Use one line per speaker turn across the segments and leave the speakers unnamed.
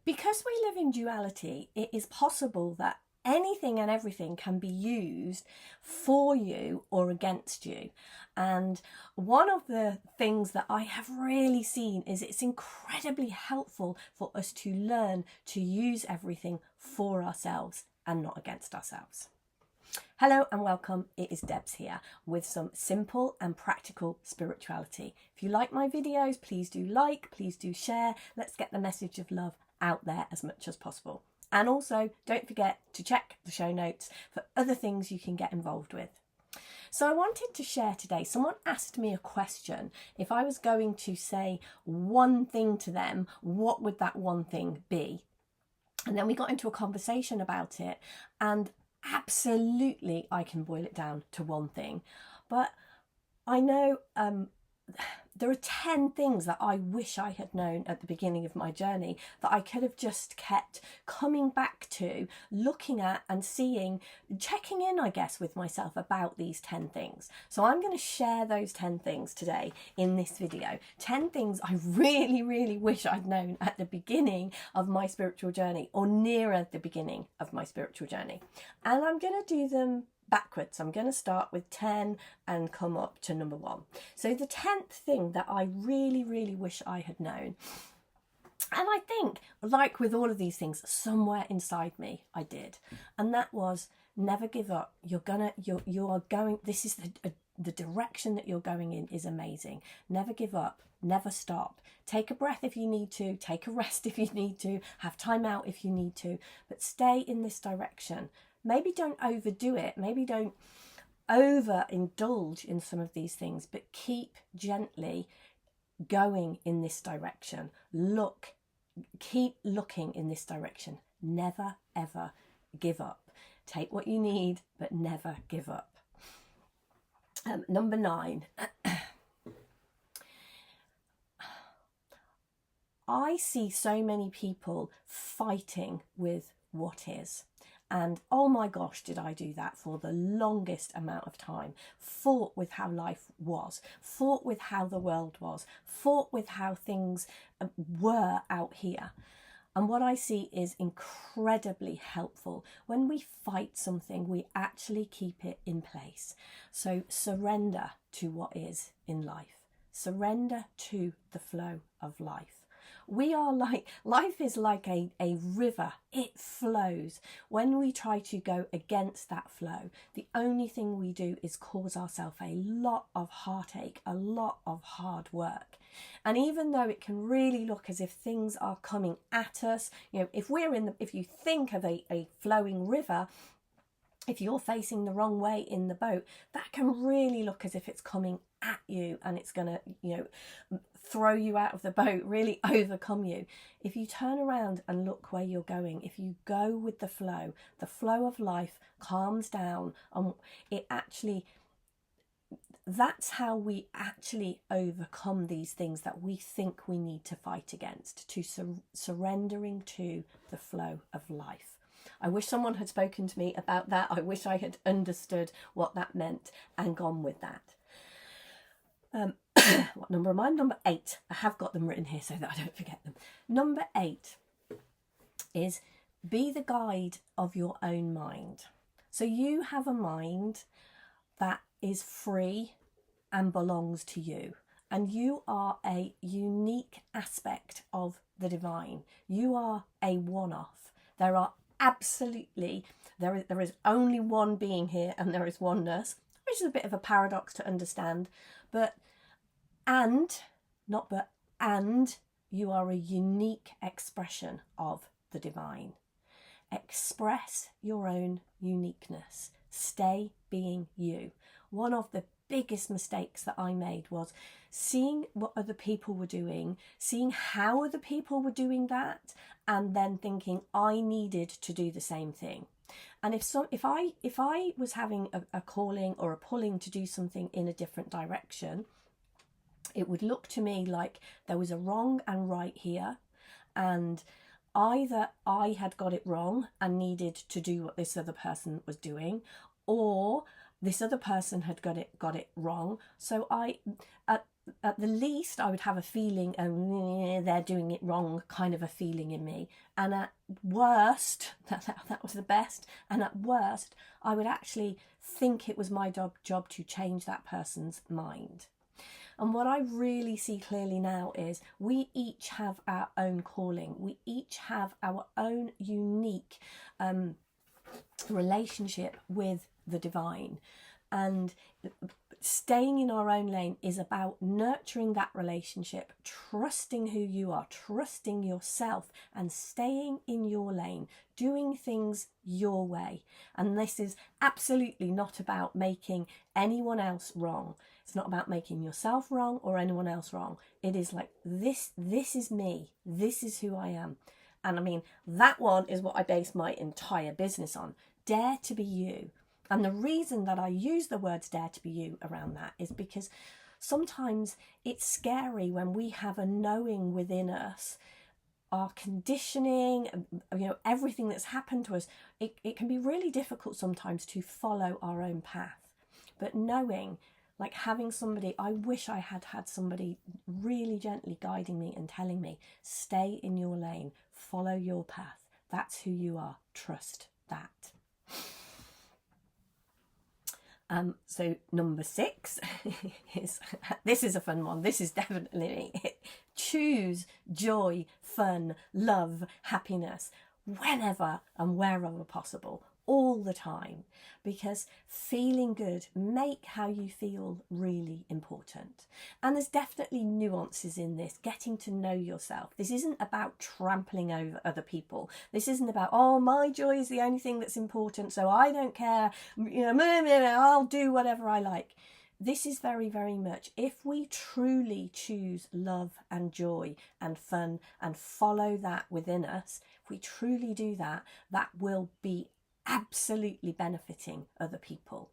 Because we live in duality, it is possible that anything and everything can be used for you or against you. And one of the things that I have really seen is it's incredibly helpful for us to learn to use everything for ourselves and not against ourselves. Hello and welcome, it is Debs here with some simple and practical spirituality. If you like my videos, please do like, please do share. Let's get the message of love out there as much as possible. And also don't forget to check the show notes for other things you can get involved with. So I wanted to share today, someone asked me a question. If I was going to say one thing to them, what would that one thing be? And then we got into a conversation about it, and absolutely I can boil it down to one thing. But I know there are 10 things that I wish I had known at the beginning of my journey that I could have just kept coming back to, looking at and seeing, checking in, I guess, with myself about these 10 things. So I'm going to share those 10 things today in this video. 10 things I really, really wish I'd known at the beginning of my spiritual journey, or nearer the beginning of my spiritual journey. And I'm going to do them backwards. I'm going to start with 10 and come up to number 1. So the 10th thing that I really, really wish I had known, and I think, like with all of these things, somewhere inside me I did, and that was never give up. You are going, this is the direction that you're going in is amazing. Never give up, never stop. Take a breath if you need to, take a rest if you need to, have time out if you need to, but stay in this direction. Maybe don't overdo it, maybe don't overindulge in some of these things, but keep gently going in this direction. Keep looking in this direction. Never, ever give up. Take what you need, but never give up. Number 9. I see so many people fighting with what is. And oh my gosh, did I do that for the longest amount of time. Fought with how life was, fought with how the world was, fought with how things were out here. And what I see is incredibly helpful. When we fight something, we actually keep it in place. So surrender to what is in life. Surrender to the flow of life. Life is like a river. It flows. When we try to go against that flow, the only thing we do is cause ourselves a lot of heartache, a lot of hard work. And even though it can really look as if things are coming at us, if you think of a flowing river, if you're facing the wrong way in the boat, that can really look as if it's coming at you and it's going to, throw you out of the boat, really overcome you. If you turn around and look where you're going, if you go with the flow of life calms down, and that's how we actually overcome these things that we think we need to fight against, to surrendering to the flow of life. I wish someone had spoken to me about that. I wish I had understood what that meant and gone with that. What number am I? Number 8. I have got them written here so that I don't forget them. Number 8 is be the guide of your own mind. So you have a mind that is free and belongs to you. And you are a unique aspect of the divine. You are a one-off. There is only one being here, and there is oneness, which is a bit of a paradox to understand, and you are a unique expression of the divine. Express your own uniqueness. Stay being you. One of the biggest mistakes that I made was seeing what other people were doing, seeing how other people were doing that, and then thinking I needed to do the same thing. And if I was having a calling or a pulling to do something in a different direction, it would look to me like there was a wrong and right here, and either I had got it wrong and needed to do what this other person was doing, or this other person had got it wrong. So at the least, I would have a feeling, they're doing it wrong, kind of a feeling in me. And at worst, that was the best. And at worst, I would actually think it was my job to change that person's mind. And what I really see clearly now is we each have our own calling. We each have our own unique relationship with the divine. And staying in our own lane is about nurturing that relationship, trusting who you are, trusting yourself, and staying in your lane, doing things your way. And this is absolutely not about making anyone else wrong. It's not about making yourself wrong or anyone else wrong. It is like, this is me. This is who I am. And I mean, that one is what I base my entire business on. Dare to be you. And the reason that I use the words dare to be you around that is because sometimes it's scary when we have a knowing within us, our conditioning, everything that's happened to us. It can be really difficult sometimes to follow our own path. But knowing, like having somebody, I wish I had somebody really gently guiding me and telling me, stay in your lane, follow your path. That's who you are. Trust that. So number 6 this is a fun one. This is definitely it. Choose joy, fun, love, happiness, whenever and wherever possible, all the time, because feeling good, make how you feel really important. And there's definitely nuances in this, getting to know yourself. This isn't about trampling over other people. This isn't about, oh, my joy is the only thing that's important, so I don't care, I'll do whatever I like. This is very, very much, if we truly choose love and joy and fun and follow that within us, if we truly do that, that will be absolutely benefiting other people.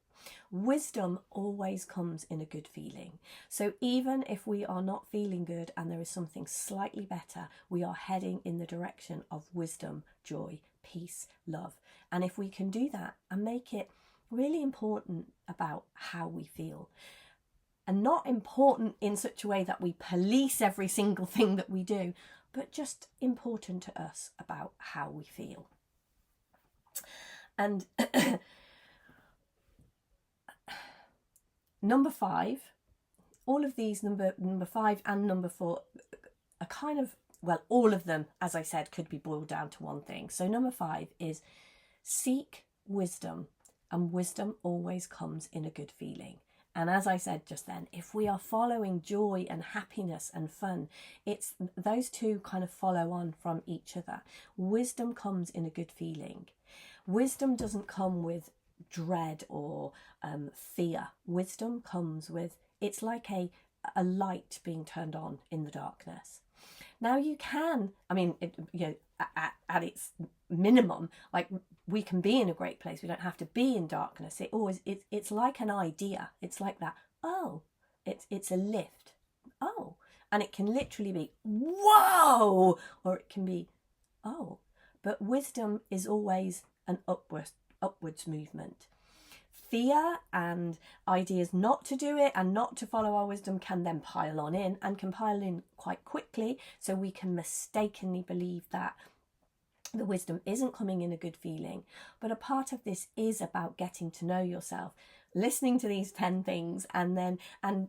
Wisdom always comes in a good feeling. So even if we are not feeling good and there is something slightly better, we are heading in the direction of wisdom, joy, peace, love. And if we can do that and make it really important about how we feel, and not important in such a way that we police every single thing that we do, but just important to us about how we feel. And number 5, all of these, number 5 and number 4, are kind of, well, all of them, as I said, could be boiled down to one thing. So number 5 is seek wisdom, and wisdom always comes in a good feeling. And as I said just then, if we are following joy and happiness and fun, it's those two kind of follow on from each other. Wisdom comes in a good feeling. Wisdom doesn't come with dread or fear. Wisdom comes with, it's like a light being turned on in the darkness. Now you can, I mean, at its minimum, like we can be in a great place. We don't have to be in darkness. It's like an idea. It's like that. Oh, it's a lift. Oh, and it can literally be whoa, or it can be oh. But wisdom is always an upwards movement. Fear and ideas not to do it and not to follow our wisdom can then pile on in, and can pile in quite quickly, so we can mistakenly believe that the wisdom isn't coming in a good feeling. But a part of this is about getting to know yourself, listening to these 10 things and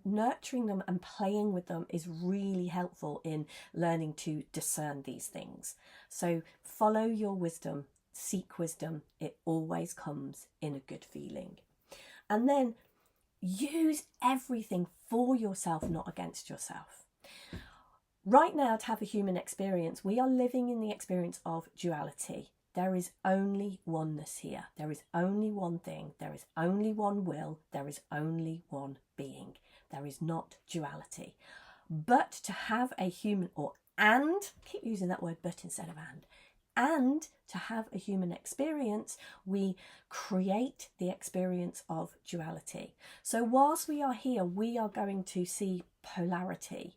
nurturing them and playing with them is really helpful in learning to discern these things. So follow your wisdom, seek wisdom. It always comes in a good feeling. And then use everything for yourself, not against yourself. Right now, to have a human experience, we are living in the experience of duality. There is only oneness here. There is only one thing. There is only one will. There is only one being. There is not duality. But to have a human, keep using that word but instead of and to have a human experience, we create the experience of duality. So whilst we are here, we are going to see polarity.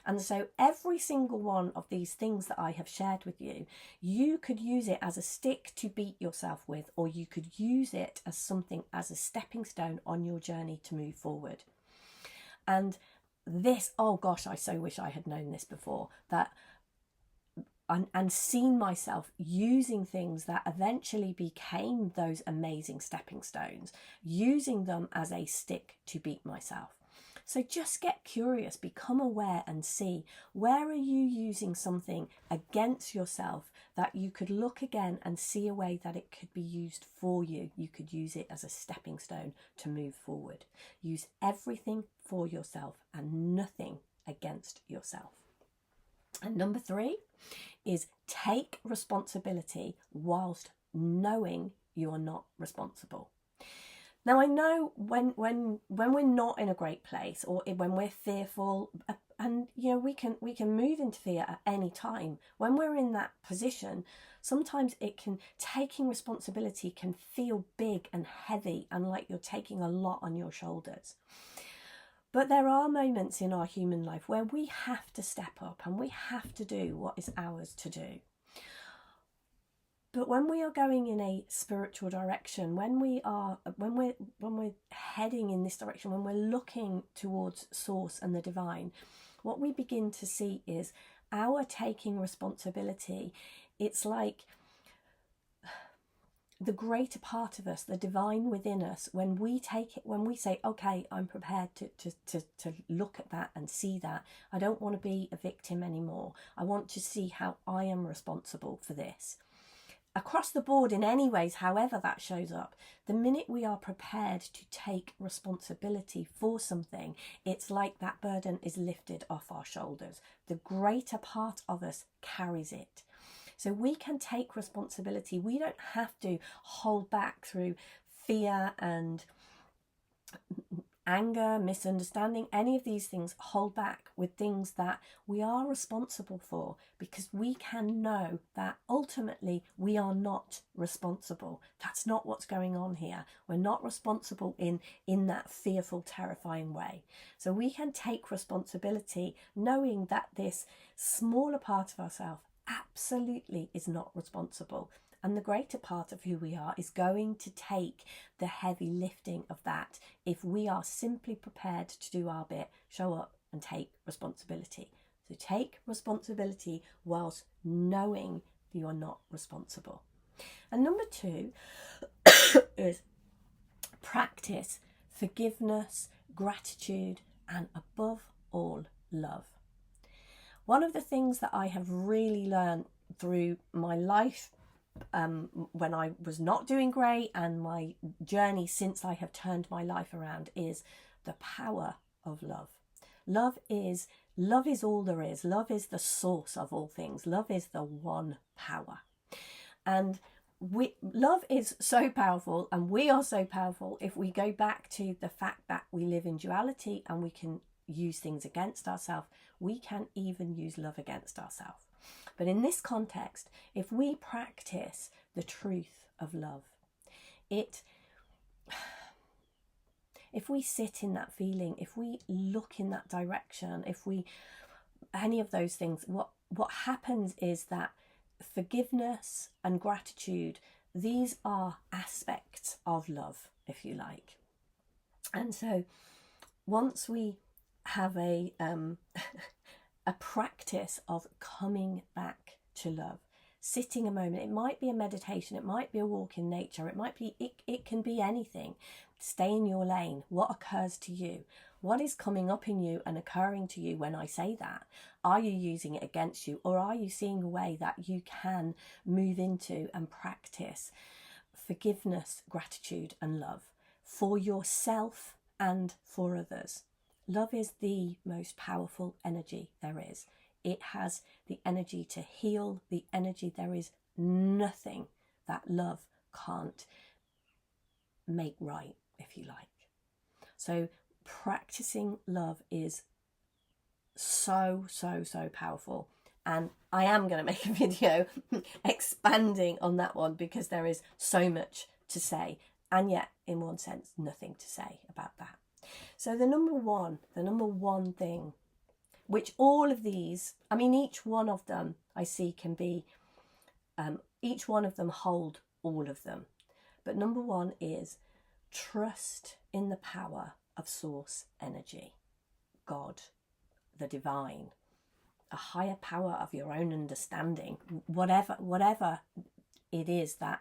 And so every single one of these things that I have shared with you, you could use it as a stick to beat yourself with, or you could use it as something, as a stepping stone on your journey to move forward. And this, oh gosh, I so wish I had known this before, that and seen myself using things that eventually became those amazing stepping stones, using them as a stick to beat myself. So just get curious, become aware and see, where are you using something against yourself that you could look again and see a way that it could be used for you. You could use it as a stepping stone to move forward. Use everything for yourself and nothing against yourself. And number 3 is take responsibility whilst knowing you are not responsible. Now, I know when we're not in a great place, or when we're fearful, and we can move into fear at any time. When we're in that position, sometimes taking responsibility can feel big and heavy and like you're taking a lot on your shoulders. But there are moments in our human life where we have to step up and we have to do what is ours to do. But when we are going in a spiritual direction, when we're heading in this direction, when we're looking towards Source and the divine, what we begin to see is our taking responsibility. It's like the greater part of us, the divine within us, when we take it, when we say, okay, I'm prepared to look at that and see that. I don't want to be a victim anymore. I want to see how I am responsible for this. Across the board, in any ways, however that shows up, the minute we are prepared to take responsibility for something, it's like that burden is lifted off our shoulders. The greater part of us carries it. So we can take responsibility. We don't have to hold back through fear and anger, misunderstanding, any of these things, hold back with things that we are responsible for, because we can know that ultimately we are not responsible. That's not what's going on here. We're not responsible in that fearful, terrifying way. So we can take responsibility knowing that this smaller part of ourselves absolutely is not responsible. And the greater part of who we are is going to take the heavy lifting of that if we are simply prepared to do our bit, show up and take responsibility. So take responsibility whilst knowing that you are not responsible. And number 2 is practice forgiveness, gratitude, and above all, love. One of the things that I have really learned through my life, when I was not doing great, and my journey since I have turned my life around, is the power of love. Love is all there is. Love is the source of all things. Love is the one power. And love is so powerful, and we are so powerful if we go back to the fact that we live in duality and we can use things against ourselves. We can even use love against ourselves. But in this context, if we practice the truth of love, if we sit in that feeling, if we look in that direction, any of those things, what happens is that forgiveness and gratitude, these are aspects of love, if you like. And so once we have a practice of coming back to love, sitting a moment, it might be a meditation, it might be a walk in nature, it can be anything. Stay in your lane. What occurs to you? What is coming up in you and occurring to you when I say that? Are you using it against you, or are you seeing a way that you can move into and practice forgiveness, gratitude, and love for yourself and for others? Love is the most powerful energy there is. It has the energy to heal, the energy. There is nothing that love can't make right, if you like. So practicing love is so powerful. And I am going to make a video expanding on that one, because there is so much to say, and yet in one sense nothing to say about that. So the number one thing, which all of these, I mean, each one of them I see can be, each one of them hold all of them. But number 1 is trust in the power of source energy, God, the divine, a higher power of your own understanding, whatever it is that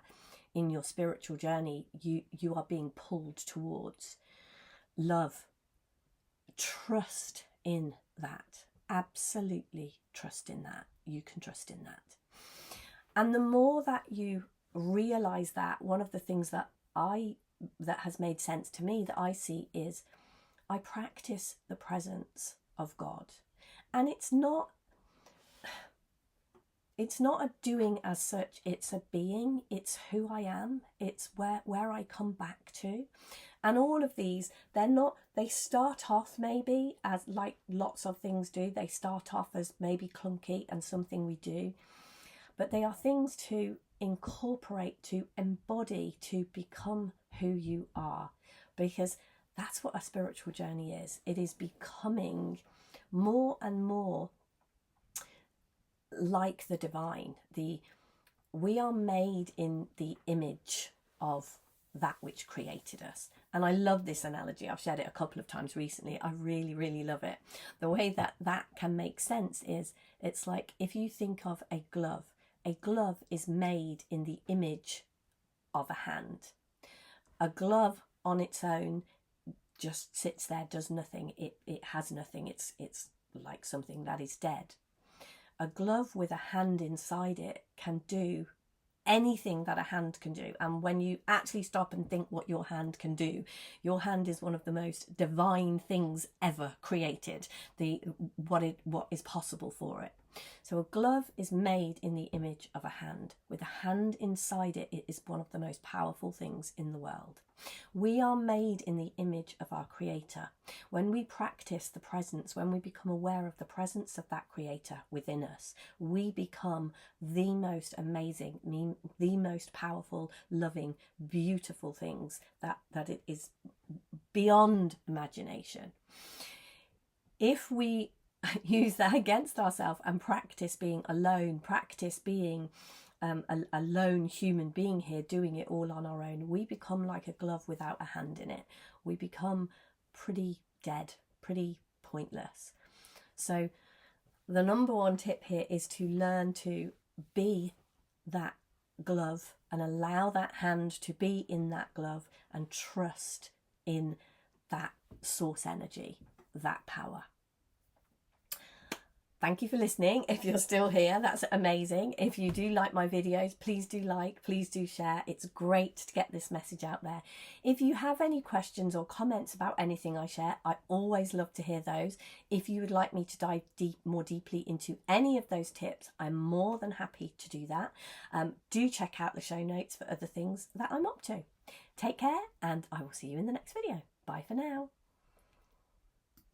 in your spiritual journey you are being pulled towards. Love, trust in that. Absolutely trust in that. You can trust in that. And the more that you realize that, one of the things that has made sense to me that I see is I practice the presence of God. And it's not a doing as such, it's a being, it's who I am, it's where I come back to. And all of these, they start off maybe as, like lots of things do, they start off as maybe clunky and something we do, but they are things to incorporate, to embody, to become who you are, because that's what a spiritual journey is. It is becoming more and more like the divine. We are made in the image of that which created us. And I love this analogy. I've shared it a couple of times recently. I really, really love it. The way that can make sense is, it's like if you think of a glove is made in the image of a hand. A glove on its own just sits there, does nothing. It has nothing. It's like something that is dead. A glove with a hand inside it can do anything that a hand can do. And when you actually stop and think what your hand can do, your hand is one of the most divine things ever created, what is possible for it. So a glove is made in the image of a hand. With a hand inside it, it is one of the most powerful things in the world. We are made in the image of our Creator. When we practice the presence, when we become aware of the presence of that Creator within us, we become the most amazing, the most powerful, loving, beautiful things that it is beyond imagination. If we use that against ourselves and practice being alone, practice being a lone human being here doing it all on our own, we become like a glove without a hand in it. We become pretty dead, pretty pointless. So the number one tip here is to learn to be that glove and allow that hand to be in that glove and trust in that source energy, that power. Thank you for listening. If you're still here, that's amazing. If you do like my videos, please do like, please do share. It's great to get this message out there. If you have any questions or comments about anything I share, I always love to hear those. If you would like me to dive more deeply into any of those tips, I'm more than happy to do that. Do check out the show notes for other things that I'm up to. Take care, and I will see you in the next video. Bye for now.